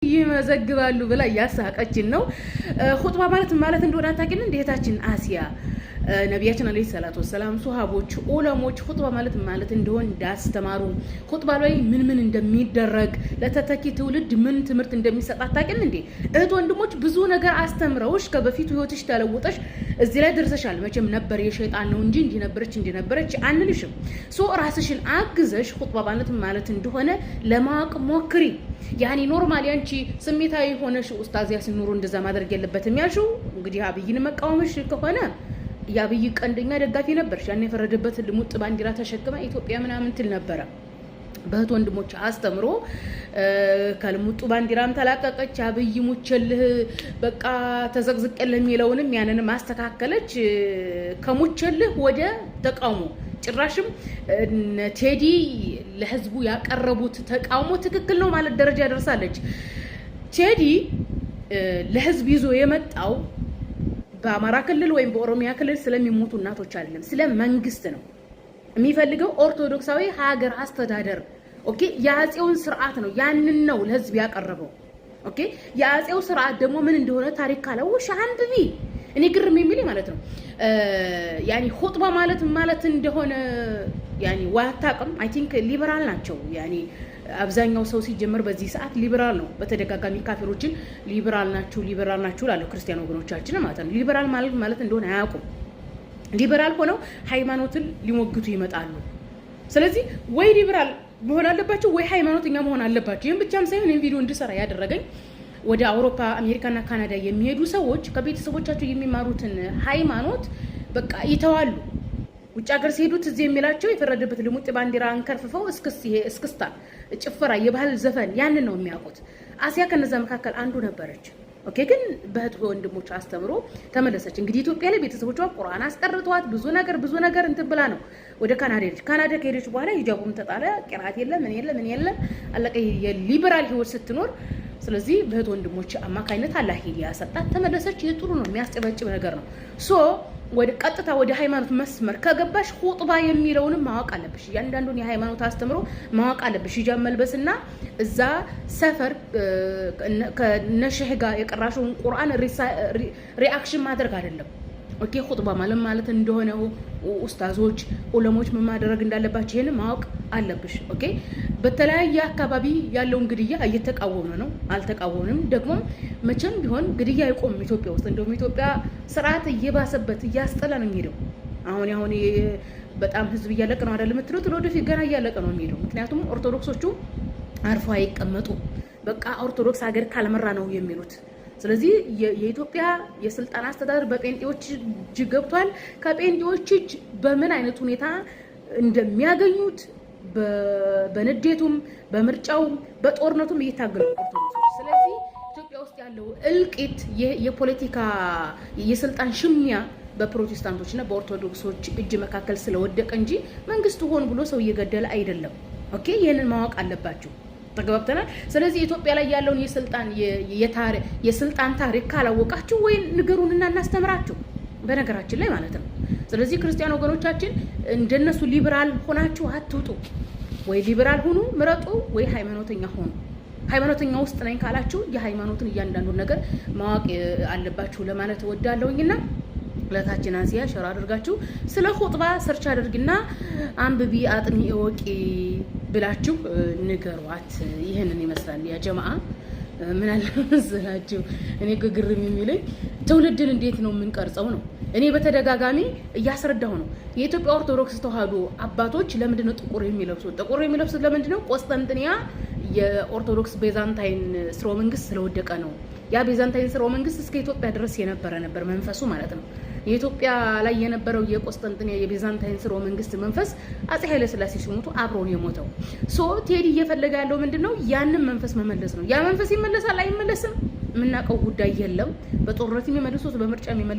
ይመዘግባሉ ብላ ያሳቀችን ነው። ኹጥባ ማለት እንደሆነ አታውቂም? እንዴታችን አሲያ ነቢያችን አለይሂ ሰላቱ ወሰላም ሱሐቦች ዑለሞች ኹጥባ ማለት እንደሆነ እንዳስተማሩ ኹጥባ ላይ ምን እንደሚደረግ ለተተኪ ትውልድ ምን ትምህርት እንደሚሰጥ አታውቂም እንዴ? እህት ወንድሞች ብዙ ነገር አስተምረውሽ ከበፊቱ ህይወትሽ ተለውጠሽ እዚህ ላይ ደርሰሻል። መቼም ነበር የሸይጣን ነው እንጂ እንዲነበረች አንልሽም። ሶ ራስሽን አግዘሽ ኹጥባ ማለት እንደሆነ ለማወቅ ሞክሪ። ያኒ ኖርማሊ አንቺ ስሜታዊ ሆነሽ ኡስታዝ ያሲን ኑሩ እንደዛ ማድረግ የለበትም ያልሽው እንግዲህ አብይን መቃወምሽ ከሆነ የአብይ ቀንደኛ ደጋፊ ነበርሽ። ያን የፈረደበት ልሙጥ ባንዲራ ተሸክማ ኢትዮጵያ ምናምን ትል ነበረ። በእህት ወንድሞች አስተምሮ ከልሙጡ ባንዲራም ተላቀቀች። አብይ ሙቸልህ በቃ ተዘቅዝቀልህ የሚለውንም ያንንም ማስተካከለች። ከሙቸልህ ወደ ተቃውሞ ጭራሽም ቴዲ ለህዝቡ ያቀረቡት ተቃውሞ ትክክል ነው ማለት ደረጃ ደርሳለች። ቴዲ ለህዝብ ይዞ የመጣው በአማራ ክልል ወይም በኦሮሚያ ክልል ስለሚሞቱ እናቶች አይደለም፣ ስለ መንግስት ነው የሚፈልገው። ኦርቶዶክሳዊ ሀገር አስተዳደር ኦኬ፣ የአጼውን ስርዓት ነው ያንን ነው ለህዝብ ያቀረበው። ኦኬ፣ የአጼው ስርዓት ደግሞ ምን እንደሆነ ታሪክ ካለው ሻንብቢ እኔ ግርም የሚል ማለት ነው። ያኒ ኹጥባ ማለት እንደሆነ ያኒ ዋታቀም አይ ቲንክ ሊበራል ናቸው። ያኒ አብዛኛው ሰው ሲጀምር በዚህ ሰዓት ሊበራል ነው። በተደጋጋሚ ካፊሮችን ሊበራል ናችሁ ላለው ክርስቲያን ወገኖቻችን ማለት ነው። ሊበራል ማለት እንደሆነ አያውቁም። ሊበራል ሆነው ሃይማኖትን ሊሞግቱ ይመጣሉ። ስለዚህ ወይ ሊበራል መሆን አለባቸው ወይ ሃይማኖተኛ መሆን አለባቸው። ይሄን ብቻም ሳይሆን ይሄን ቪዲዮ እንድሰራ ያደረገኝ ወደ አውሮፓ አሜሪካና ካናዳ የሚሄዱ ሰዎች ከቤተሰቦቻቸው የሚማሩትን ሃይማኖት በቃ ይተዋሉ። ውጭ ሀገር ሲሄዱት እዚህ የሚላቸው የፈረደበት ልሙጥ ባንዲራ አንከርፍፈው እስክስታ ጭፈራ፣ የባህል ዘፈን ያንን ነው የሚያውቁት። አሲያ ከነዛ መካከል አንዱ ነበረች። ኦኬ፣ ግን በእህት ወንድሞች አስተምሮ ተመለሰች። እንግዲህ ኢትዮጵያ ላይ ቤተሰቦቿ ቁርአን አስቀርተዋት ብዙ ነገር እንትን ብላ ነው ወደ ካናዳ ሄደች። ካናዳ ከሄደች በኋላ ሂጃቡም ተጣለ፣ ቂራት የለም ምን የለም አለቀ። የሊበራል ህይወት ስትኖር ስለዚህ በእህት ወንድሞች አማካኝነት አላህ ሂዳያ ሰጣት፣ ተመለሰች። ይሄ ጥሩ ነው፣ የሚያስጨበጭብ ነገር ነው። ሶ ወደ ቀጥታ ወደ ሃይማኖት መስመር ከገባሽ ኹጥባ የሚለውንም ማወቅ አለብሽ። እያንዳንዱን የሃይማኖት አስተምሮ ማወቅ አለብሽ። ሂጃብ መልበስና እዛ ሰፈር ከነሸህ ጋር የቀራሽውን ቁርአን ሪአክሽን ማድረግ አይደለም። ኦኬ፣ ኹጥባ ማለት እንደሆነ ኡስታዞች ዑለሞች ምን ማድረግ እንዳለባቸው ይሄን ማወቅ አለብሽ። ኦኬ፣ በተለያየ አካባቢ ያለውን ግድያ እየተቃወመ ነው፣ አልተቃወምንም። ደግሞ መቼም ቢሆን ግድያ አይቆምም ኢትዮጵያ ውስጥ። እንደውም ኢትዮጵያ ስርዓት እየባሰበት እያስጠላ ነው የሚሄደው። አሁን በጣም ህዝብ እያለቀ ነው አይደል የምትሉት? ወደፊት ገና እያለቀ ነው የሚሄደው። ምክንያቱም ኦርቶዶክሶቹ አርፎ አይቀመጡ፣ በቃ ኦርቶዶክስ ሀገር ካልመራ ነው የሚሉት። ስለዚህ የኢትዮጵያ የስልጣን አስተዳደር በጴንጤዎች እጅ ገብቷል። ከጴንጤዎች እጅ በምን አይነት ሁኔታ እንደሚያገኙት በንዴቱም በምርጫውም በጦርነቱም እየታገሉ ኦርቶዶክሶች። ስለዚህ ኢትዮጵያ ውስጥ ያለው እልቂት የፖለቲካ የስልጣን ሽሚያ በፕሮቴስታንቶችና በኦርቶዶክሶች እጅ መካከል ስለወደቀ እንጂ መንግስቱ ሆን ብሎ ሰው እየገደለ አይደለም። ኦኬ፣ ይሄንን ማወቅ አለባችሁ። ተግባብተናል። ስለዚህ ኢትዮጵያ ላይ ያለውን የስልጣን ታሪክ ካላወቃችሁ ወይ ንገሩንና እናስተምራችሁ፣ በነገራችን ላይ ማለት ነው። ስለዚህ ክርስቲያን ወገኖቻችን እንደነሱ ሊበራል ሆናችሁ አትውጡ። ወይ ሊበራል ሁኑ ምረጡ፣ ወይ ሃይማኖተኛ ሆኑ። ሃይማኖተኛ ውስጥ ነኝ ካላችሁ የሃይማኖትን እያንዳንዱን ነገር ማወቅ አለባችሁ ለማለት እወዳለሁኝና ለታችን አሲያ ሸራ አድርጋችሁ ስለ ኹጥባ ሰርች አድርግና አንብቢ፣ አጥኒ፣ እወቂ ብላችሁ ንገሯት። ይሄንን ይመስላል ያ ጀማዓ። ምን አለ መሰላችሁ እኔ ግርም የሚለኝ ትውልድን እንዴት ነው የምንቀርጸው ነው። እኔ በተደጋጋሚ እያስረዳሁ ነው። የኢትዮጵያ ኦርቶዶክስ ተዋህዶ አባቶች ለምንድን ነው ጥቁር የሚለብሱት? ጥቁር የሚለብሱት ለምንድን ነው? ቆስጠንጥንያ የኦርቶዶክስ ቤዛንታይን ስርወ መንግስት ስለወደቀ ነው። ያ ቤዛንታይን ስርወ መንግስት እስከ ኢትዮጵያ ድረስ ነበር መንፈሱ ማለት ነው። የኢትዮጵያ ላይ የነበረው የቆስጠንጥንያ የቤዛንታይን ስርወ መንግስት መንፈስ አጼ ኃይለ ሥላሴ ሲሞቱ አብሮን የሞተው። ሶ ቴዲ እየፈለገ ያለው ምንድነው? ያንን መንፈስ መመለስ ነው። ያ መንፈስ ይመለሳል አይመለስም የምናውቀው ጉዳይ የለም። በጦርነት የሚመልሱት በምርጫ የሚመልሱት